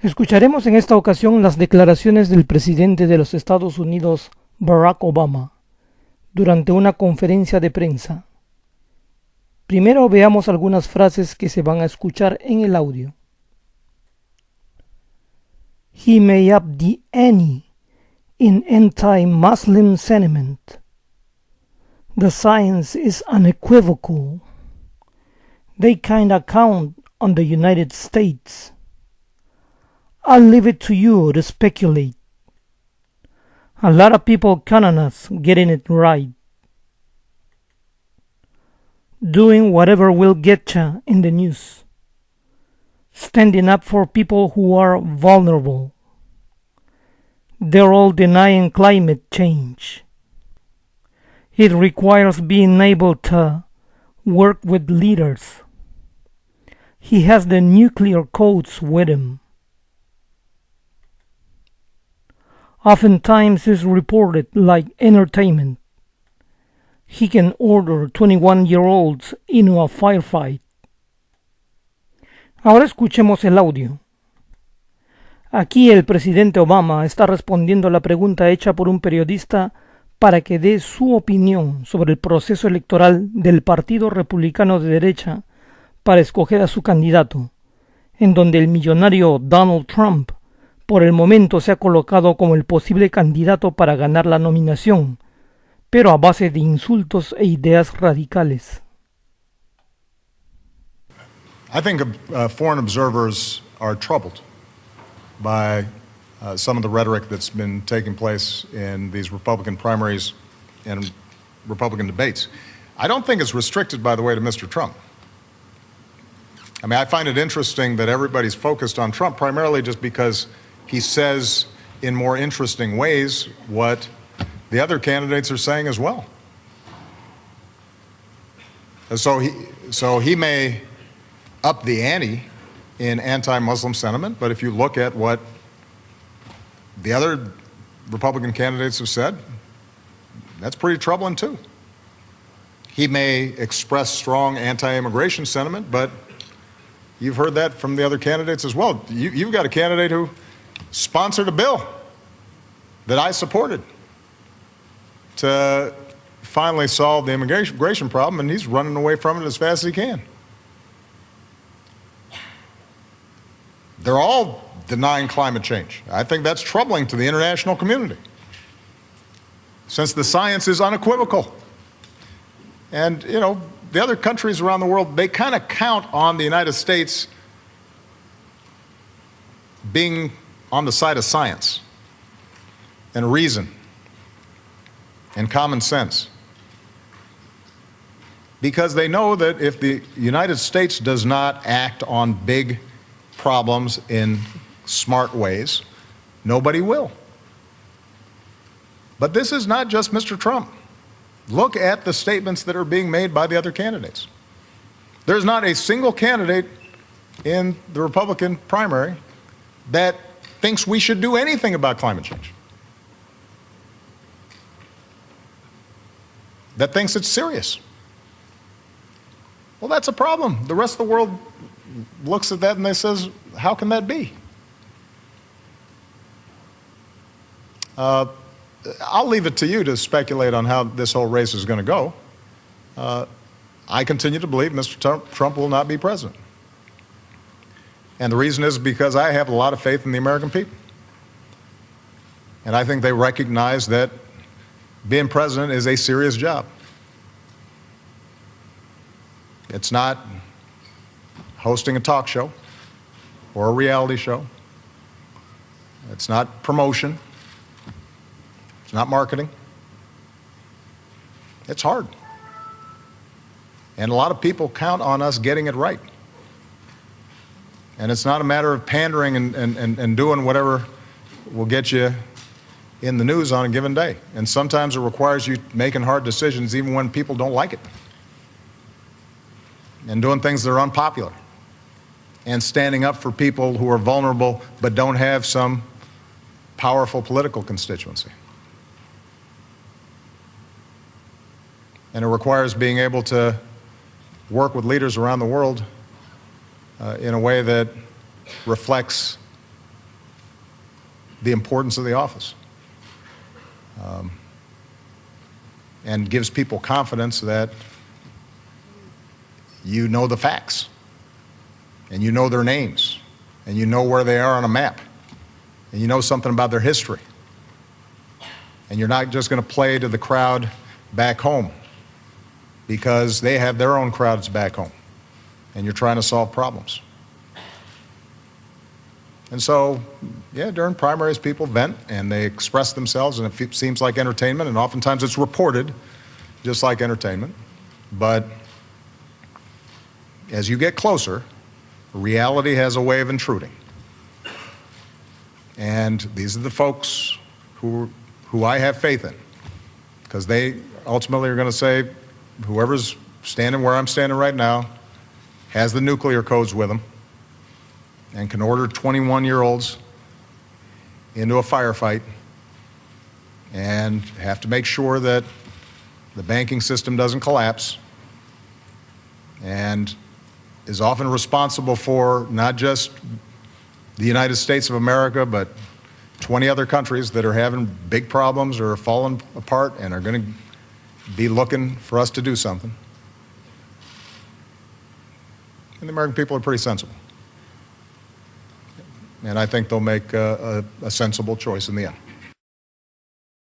Escucharemos en esta ocasión las declaraciones del presidente de los Estados Unidos, Barack Obama, durante una conferencia de prensa. Primero veamos algunas frases que se van a escuchar en el audio. He may up the ante in anti-Muslim sentiment. The science is unequivocal. They kinda count on the United States. I'll leave it to you to speculate. A lot of people count on us getting it right. Doing whatever will get ya in the news. Standing up for people who are vulnerable. They're all denying climate change. It requires being able to work with leaders. He has the nuclear codes with him. Oftentimes is reported like entertainment. He can order 21-year-olds into a firefight. Ahora escuchemos el audio. Aquí el presidente Obama está respondiendo a la pregunta hecha por un periodista para que dé su opinión sobre el proceso electoral del Partido Republicano de derecha para escoger a su candidato, en donde el millonario Donald Trump por el momento se ha colocado como el posible candidato para ganar la nominación, pero a base de insultos e ideas radicales. I think foreign observers are troubled by some of the rhetoric that's been taking place in these Republican primaries and Republican debates. I don't think it's restricted, by the way, to Mr. Trump. I mean, I find it interesting that everybody's focused on Trump primarily just because he says in more interesting ways what the other candidates are saying as well. And so he may up the ante in anti-Muslim sentiment, but if you look at what the other Republican candidates have said, that's pretty troubling too. He may express strong anti-immigration sentiment, but you've heard that from the other candidates as well. You've got a candidate who sponsored a bill that I supported to finally solve the immigration problem, and he's running away from it as fast as he can. They're all denying climate change. I think that's troubling to the international community, since the science is unequivocal. And, you know, the other countries around the world, they kind of count on the United States being on the side of science and reason and common sense, because they know that if the United States does not act on big problems in smart ways, nobody will. But this is not just Mr. Trump. Look at the statements that are being made by the other candidates. There's not a single candidate in the Republican primary that thinks we should do anything about climate change, that thinks it's serious. Well, that's a problem. The rest of the world looks at that and they says, how can that be? I'll leave it to you to speculate on how this whole race is going to go. I continue to believe Mr. Trump will not be president. And the reason is because I have a lot of faith in the American people. And I think they recognize that being president is a serious job. It's not hosting a talk show or a reality show. It's not promotion. It's not marketing. It's hard. And a lot of people count on us getting it right. And it's not a matter of pandering and doing whatever will get you in the news on a given day. And sometimes it requires you making hard decisions even when people don't like it. And doing things that are unpopular. And standing up for people who are vulnerable but don't have some powerful political constituency. And it requires being able to work with leaders around the world in a way that reflects the importance of the office. And gives people confidence that you know the facts, and you know their names, and you know where they are on a map, and you know something about their history. And you're not just going to play to the crowd back home because they have their own crowds back home, and you're trying to solve problems. And so, yeah, during primaries, people vent and they express themselves, and it seems like entertainment, and oftentimes it's reported just like entertainment. But as you get closer, reality has a way of intruding. And these are the folks who I have faith in, because they ultimately are going to say, whoever's standing where I'm standing right now has the nuclear codes with them and can order 21-year-olds into a firefight and have to make sure that the banking system doesn't collapse, and is often responsible for not just the United States of America, but 20 other countries that are having big problems or are falling apart and are going to be looking for us to do something. And the American people are pretty sensible. And I think they'll make a sensible choice in the end.